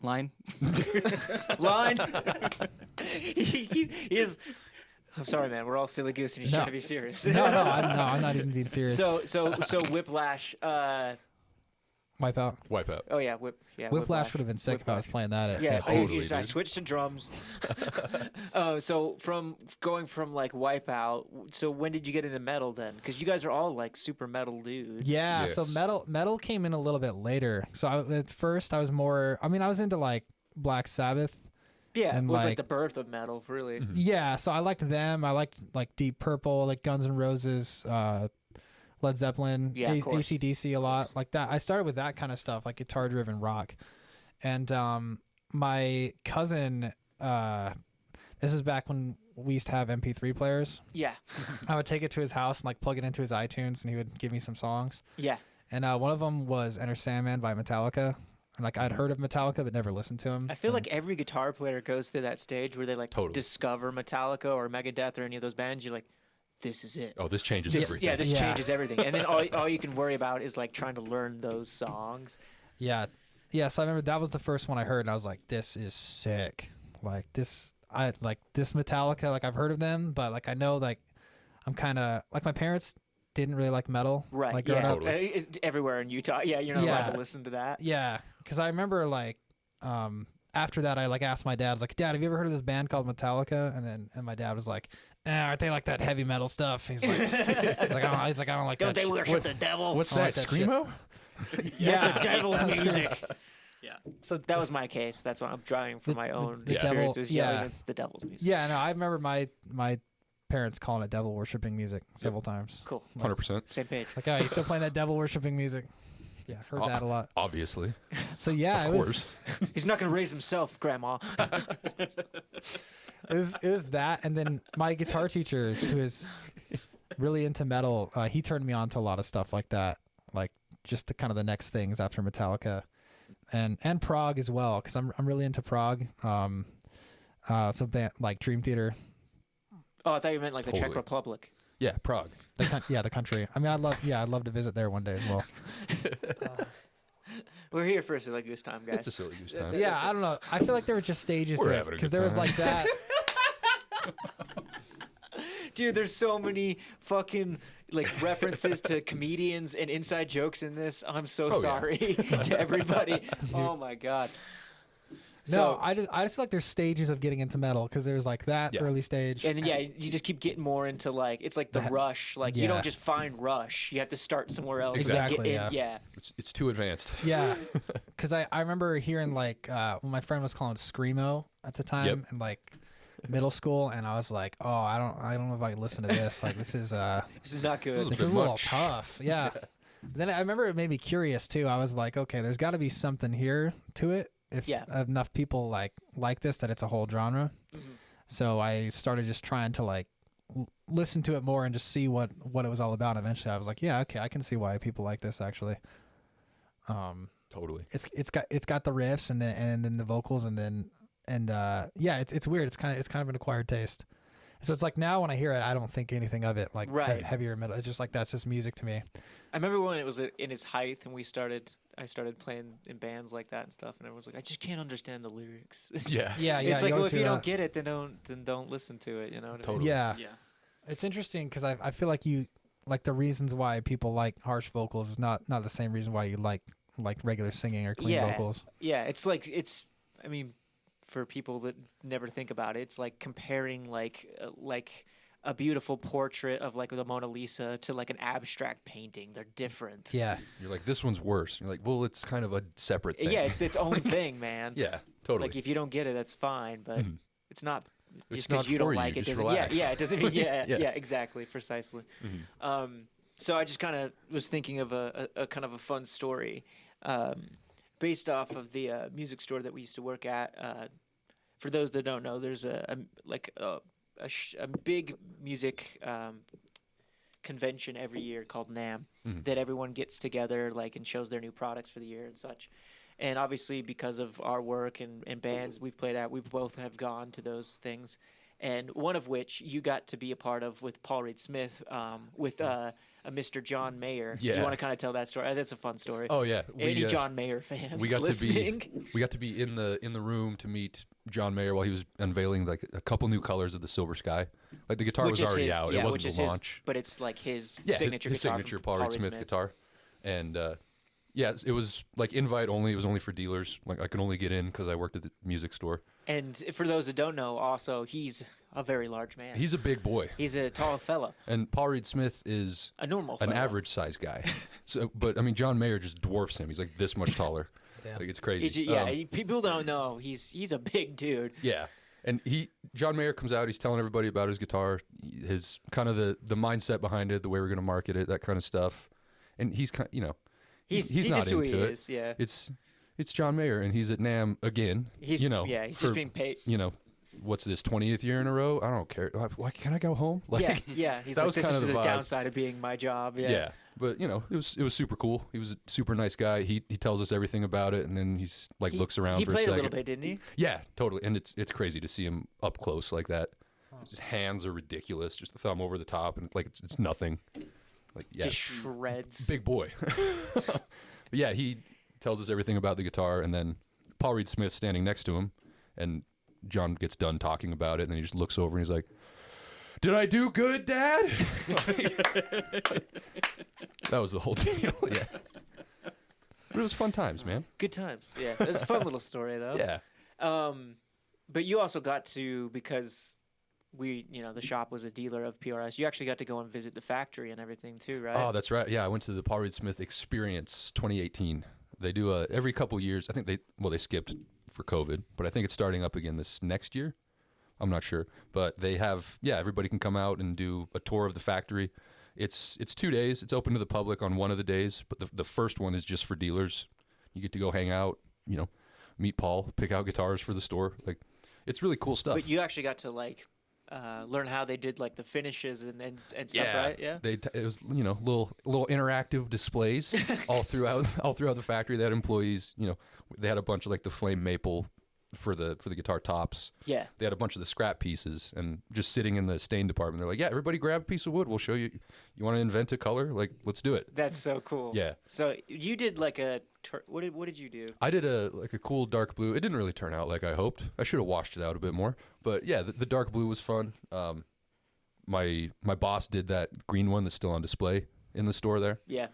Line. Line. he is. I'm sorry, man. We're all silly goose, and he's No. trying to be serious. no, I'm not even being serious. So Whiplash. Wipeout. Wipeout. Oh yeah, Whiplash would have been sick if I was playing that. Yeah, totally, I dude. switched to drums. So from going from like Wipeout, so when did you get into metal then? Because you guys are all like super metal dudes. Yeah, so Yes. metal came in a little bit later. So at first I was more. I mean, I was into like Black Sabbath. Yeah, And, it was like like- the birth of metal, really. Yeah, so I liked them. I liked like Deep Purple, like Guns N' Roses, Led Zeppelin, Yeah, of course. AC/DC a lot, like that. I started with that kind of stuff, like guitar-driven rock. And my cousin, this is back when we used to have MP3 players. Yeah, I would take it to his house and like plug it into his iTunes, and he would give me some songs. yeah. And one of them was Enter Sandman by Metallica. And like I'd heard of Metallica, but never listened to him. I feel like every guitar player goes through that stage where they like Totally. discover Metallica or Megadeth or any of those bands. You're like, this is it. Oh, this changes This, everything. yeah, this Yeah. changes everything. And then all you can worry about is like trying to learn those songs. Yeah. So I remember that was the first one I heard, and I was like, "This is sick!" Like this Metallica. Like I've heard of them, but like I know like I'm kind of like my parents didn't really like metal. Right. Like Yeah. growing up. Totally. Everywhere in Utah. Yeah, you're not allowed Yeah. to listen to that. Yeah, because I remember like after that I like asked my dad, I was like, "Dad, have you ever heard of this band called Metallica?" And my dad was like, "Aren't they like that heavy metal stuff?" He's like, I don't like Don't that. they shit." worship the devil? What's I that? like that shit. Screamo? That's the devil's music. Yeah. So That was my case. That's what I'm drawing from my own the devil- experiences. yeah. Yelling, it's the devil's music. Yeah, no, I remember my parents calling it devil worshipping music several times. Cool. 100%. Same page. Like, oh, you still playing that devil worshipping music? Yeah, heard that a lot. Obviously. So yeah, Of course. He's not going to raise himself, Grandma. it was that, and then my guitar teacher, who is really into metal, he turned me on to a lot of stuff like that, like just the kind of the next things after Metallica, and prog as well, because I'm really into prog. So band like Dream Theater, Oh, I thought you meant like the Czech Totally. Republic. Yeah, Prague. the country. I mean, I'd love to visit there one day as well. We're here for a silly goose time, guys. It's a silly goose time. Yeah, I don't know. I feel like there were just stages We're to it having a because good there was time. like that. Dude, there's so many fucking like references to comedians and inside jokes in this. I'm so Oh, yeah. sorry to everybody. Oh my god. No, I just feel like there's stages of getting into metal because there's like that Yeah. early stage. and then yeah, you just keep getting more into like it's like the That- rush. Like you yeah. don't just find Rush. You have to start somewhere else. Exactly, To get in. yeah. It's too advanced. Yeah, because I remember hearing like when my friend was calling it screamo at the time Yep. in like middle school, and I was like, oh, I don't know if I can listen to this. Like this is This is not good. this bit is a little much. tough. Yeah. Then I remember it made me curious too. I was like, okay, there's got to be something here to it. If Yeah. enough people like this, that it's a whole genre. Mhm. So I started just trying to like listen to it more and just see what it was all about. And eventually, I was like, yeah, okay, I can see why people like this actually. Totally. It's got the riffs and then the vocals and yeah, it's weird. It's kind of an acquired taste. So it's like now when I hear it, I don't think anything of it like Right. heavier metal. It's just like that's just music to me. I remember when it was in its height and I started playing in bands like that and stuff, and everyone's like, I just can't understand the lyrics. Yeah. Yeah, It's like, well, always if you hear don't that. get it, then don't listen to it. You know what I mean? Totally. Yeah, Yeah. it's interesting because I feel like you like the reasons why people like harsh vocals is not the same reason why you like regular singing or clean Yeah. vocals. Yeah, I mean, for people that never think about it, it's like comparing like a beautiful portrait of like the Mona Lisa to like an abstract painting. They're different. Yeah, You're like, this one's worse. You're like, well, it's kind of a separate thing. Yeah, it's its own thing, man. Yeah, totally. Like if you don't get it, that's fine, but Mhm. it's not It's just because not you for don't you, like it just doesn't. relax. Yeah, it doesn't mean yeah, Yeah. yeah, exactly, precisely. Mhm. So I just kind of was thinking of a kind of a fun story, based off of the music store that we used to work at. For those that don't know, there's a big music convention every year called NAMM Mhm. that everyone gets together like and shows their new products for the year and such. And obviously, because of our work and bands we've played at, we both have gone to those things. and one of which you got to be a part of with Paul Reed Smith, with a Mr. John Mayer. Yeah. You want to kind of tell that story? That's a fun story. Oh yeah, Any John Mayer fans we got listening? we got to be in the room to meet John Mayer while he was unveiling like a couple new colors of the Silver Sky. Like the guitar was already out. Yeah, it wasn't which the is launch. but it's like his Yeah, signature his guitar. signature from Paul Reed Smith guitar, and yeah, it was like invite only. It was only for dealers. Like I could only get in because I worked at the music store. And for those that don't know, also he's a very large man. He's a big boy, He's a tall fella, and Paul Reed Smith is a normal an fella. average size guy. So, but I mean, John Mayer just dwarfs him. He's like this much taller. Damn. Like it's crazy. People don't know he's a big dude. Yeah. And John Mayer comes out. He's telling everybody about his guitar, his kind of the mindset behind it, the way we're going to market it, that kind of stuff. And he's kind, he's He not just who into he it. is, yeah. It's John Mayer, and he's at NAMM again. He's for, just being paid. What's this 20th year in a row? I don't care. Like, can I go home? Like, Yeah. He's that like, was this kind is of the the vibe. downside of being my job. Yeah. yeah. But it was super cool. He was a super nice guy. He tells us everything about it, and then he's like looks around He for a played second. a little bit, didn't he? Yeah, totally. And it's crazy to see him up close like that. His hands are ridiculous. Just the thumb over the top, and like it's nothing. Like Just shreds. big boy. But yeah, he tells us everything about the guitar, and then Paul Reed Smith standing next to him, and John gets done talking about it, and then he just looks over and he's like, "Did I do good, Dad?" That was the whole deal. Yeah, but it was fun times, man. Good times. Yeah. It's a fun little story though. Yeah, But you also got to, because the shop was a dealer of PRS, you actually got to go and visit the factory and everything too, right? Oh, that's right. Yeah, I went to the Paul Reed Smith Experience 2018. They do every couple years. I think they skipped for COVID, but I think it's starting up again this next year. I'm not sure, but they have everybody can come out and do a tour of the factory. It's 2 days. It's open to the public on one of the days, but the first one is just for dealers. You get to go hang out, meet Paul, pick out guitars for the store. Like it's really cool stuff. But you actually got to learn how they did like the finishes and stuff, right? Yeah. It was little interactive displays all throughout the factory. They had employees. They had a bunch of like the flame maple for the guitar tops. Yeah. They had a bunch of the scrap pieces, and just sitting in the stain department, they're like, "Yeah, everybody grab a piece of wood. We'll show you. You want to invent a color? Like, let's do it." That's so cool. Yeah. So you did like what did you do? I did a cool dark blue. It didn't really turn out like I hoped. I should have washed it out a bit more. But yeah, the dark blue was fun. My boss did that green one that's still on display in the store there. Yeah.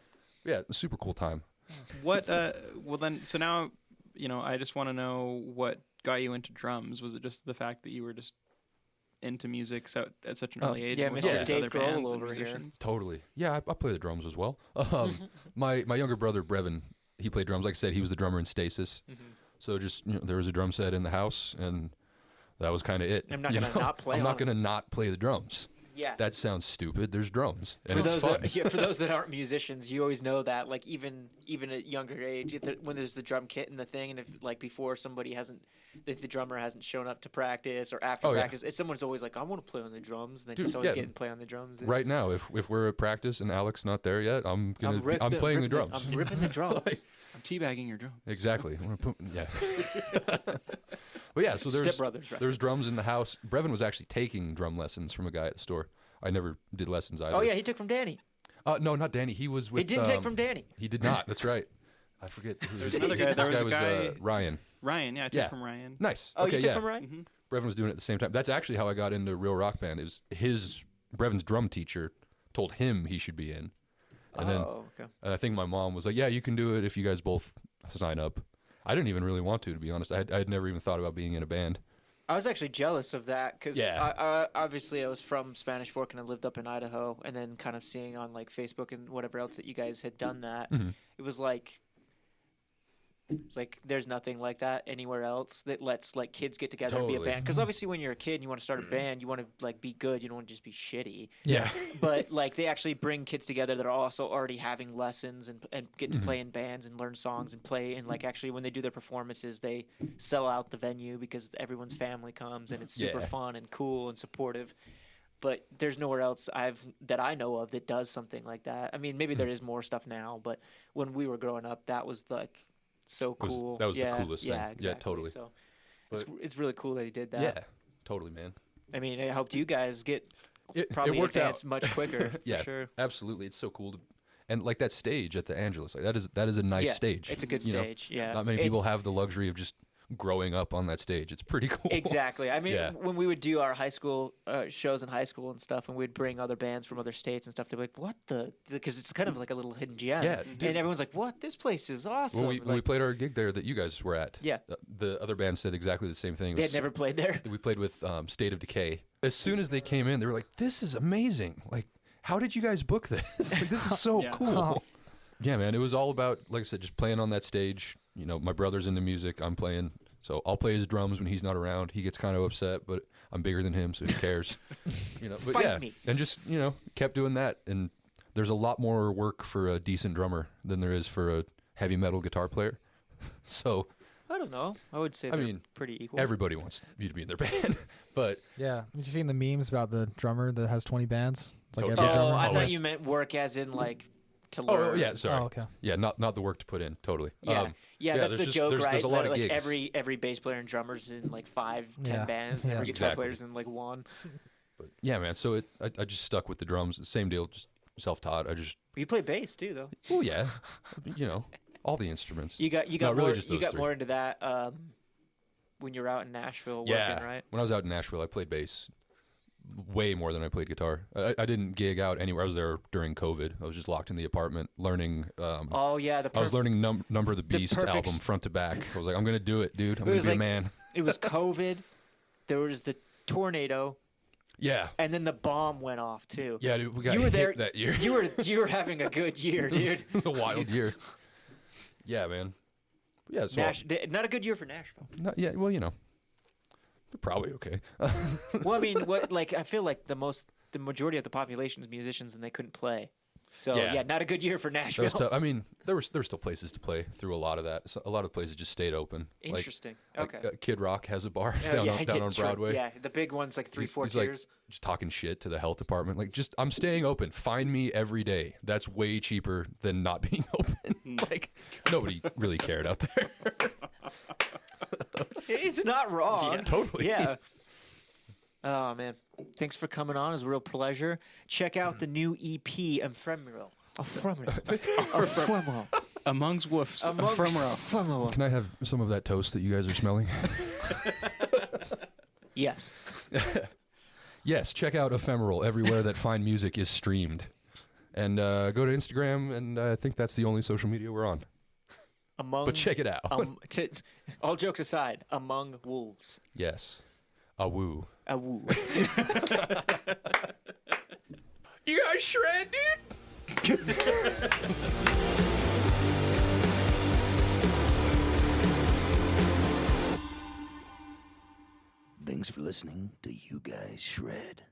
Yeah, super cool time. What? Well, then, so now, I just want to know what got you into drums. Was it just the fact that you were just into music at such an early age? yeah, and with Mr. all these Dave other Grohl bands and over here. musicians? Totally. Yeah, I play the drums as well. My younger brother Brevin, he played drums. Like I said, he was the drummer in Stasis. So just there was a drum set in the house, and that was kind of it. I'm not gonna not play I'm on not it. gonna not play the drums. Yeah. That sounds stupid. There's drums, and For it's those fun. for those that aren't musicians, you always know that, like even at younger age, when there's the drum kit and the thing, and if like before if the drummer hasn't shown up to practice or after Oh, yeah. practice, someone's always like, I want to play on the drums, and they just always get and play on the drums. And Right now, if we're at practice and Alex's not there yet, I'm playing the ripping drums. I'm ripping the drums. I'm teabagging your drum. Exactly. Yeah. But yeah, so Step Brothers there's reference. drums in the house. Brevin was actually taking drum lessons from a guy at the store. I never did lessons either. Oh yeah, he took from Danny. No, not Danny. He was with. He didn't take from Danny. He did not. That's right. I forget. Who There's another guy. There was a guy. Ryan. Ryan, yeah, I took from Ryan. Nice. Oh, okay, you took yeah. from Ryan? Brevin was doing it at the same time. That's actually how I got into Real Rock Band. It was Brevin's drum teacher told him he should be in. And okay. and I think my mom was like, "Yeah, you can do it if you guys both sign up." I didn't even really want to be honest. I had never even thought about being in a band. I was actually jealous of that because Yeah. obviously I was from Spanish Fork and I lived up in Idaho, and then kind of seeing on like Facebook and whatever else that you guys had done that, it was like, it's like there's nothing like that anywhere else that lets like kids get together and be a Totally. band. Because obviously when you're a kid and you want to start a band, you want to like be good. You don't want to just be shitty. Yeah. But like they actually bring kids together that are also already having lessons and get to play in bands and learn songs and play, and like actually when they do their performances they sell out the venue because everyone's family comes and it's super Yeah. fun and cool and supportive. But there's nowhere else that I know of that does something like that. I mean, maybe there is more stuff now, but when we were growing up, that was like so cool. That was the coolest thing. Yeah, exactly. Yeah, totally. So it's really cool that he did that. Yeah, totally, man. I mean, it helped you guys get It probably worked advanced out. much quicker. For Yeah, sure. absolutely. It's so cool to, and like that stage at the Angelus, like that is a nice Yeah, stage. It's a good you know? stage. Yeah. Not many people It's- have the luxury of just growing up on that stage. It's pretty cool. Exactly. I mean, Yeah. when we would do our high school shows in high school and stuff, and we'd bring other bands from other states and stuff, they'd be like, "What the?" Because it's kind of like a little hidden gem. Yeah, dude. And everyone's like, "What? This place is awesome." When we played our gig there that you guys were at, Yeah. the other band said exactly the same thing. It they was- had never played there. We played with State of Decay. As soon as they came in, they were like, "This is amazing! Like, how did you guys book this? Like, this is so Yeah. cool." Yeah, man. It was all about, like I said, just playing on that stage. You know, my brother's into music. I'm playing, so I'll play his drums when he's not around. He gets kind of upset, but I'm bigger than him, so who cares? You know, but Fight yeah, me. and just kept doing that. And there's a lot more work for a decent drummer than there is for a heavy metal guitar player. So I don't know. I would say I they're mean, pretty equal. everybody wants you to be in their band, but Yeah. Have you seen the memes about the drummer that has 20 bands? It's like Oh, every yeah. drummer. I thought Always. you meant work as in like to oh learn. yeah, sorry, Oh, okay. yeah, not the work to put in, totally. Yeah, yeah, that's there's the just- joke, there's right? a lot That, of like gigs. every bass player and drummer's in like 5, 10 Yeah. bands, and Yeah. every guitar Exactly. player's in like 1. But yeah, man. So I just stuck with the drums. The same deal, just self-taught. I just, You play bass too, though. oh yeah, all the instruments. You got No, really more, just you those got three. more into that when you're out in Nashville Yeah, working, right? when I was out in Nashville, I played bass way more than I played guitar. I didn't gig out anywhere. I was there during COVID. I was just locked in the apartment learning. Oh yeah, I was learning Number of the Beast perfect album front to back. I was like, I'm gonna do it, dude. I'm gonna was be a like- man. It was COVID. There was the tornado, Yeah, and then the bomb went off too. yeah, dude. We got You were hit there that year. You were having a good year, dude. It was a wild year. Yeah, man. Yeah, so Not a good year for Nashville. yeah. Well, they're probably okay. Well, I mean, I feel like the majority of the population is musicians, and they couldn't play. So Yeah. yeah, not a good year for That Nashville. was tough. I mean, there were still places to play through a lot of that. So a lot of places just stayed open. Interesting. Like, Okay. Kid Rock has a bar Oh, down, yeah, on, I down get- on sure, Broadway. Yeah, the big ones like 3, 4 He's like tiers. just talking shit to the health department. Like, just I'm staying open. Find me every day. That's way cheaper than not being open. Like, nobody really cared out there. It's not wrong. Yeah, totally. Yeah. Oh man, thanks for coming on. It was a real pleasure. Check out the new EP, Ephemeral. Ephemeral. Amongst wolves, ephemeral. Ephemeral. Can I have some of that toast that you guys are smelling? Yes. Yes, check out Ephemeral everywhere that fine music is streamed. And go to Instagram, and I think that's the only social media we're on. Among. But check it out. All jokes aside, Among Wolves. Yes. A woo. A woo. You guys shred, dude? Thanks for listening to You Guys Shred.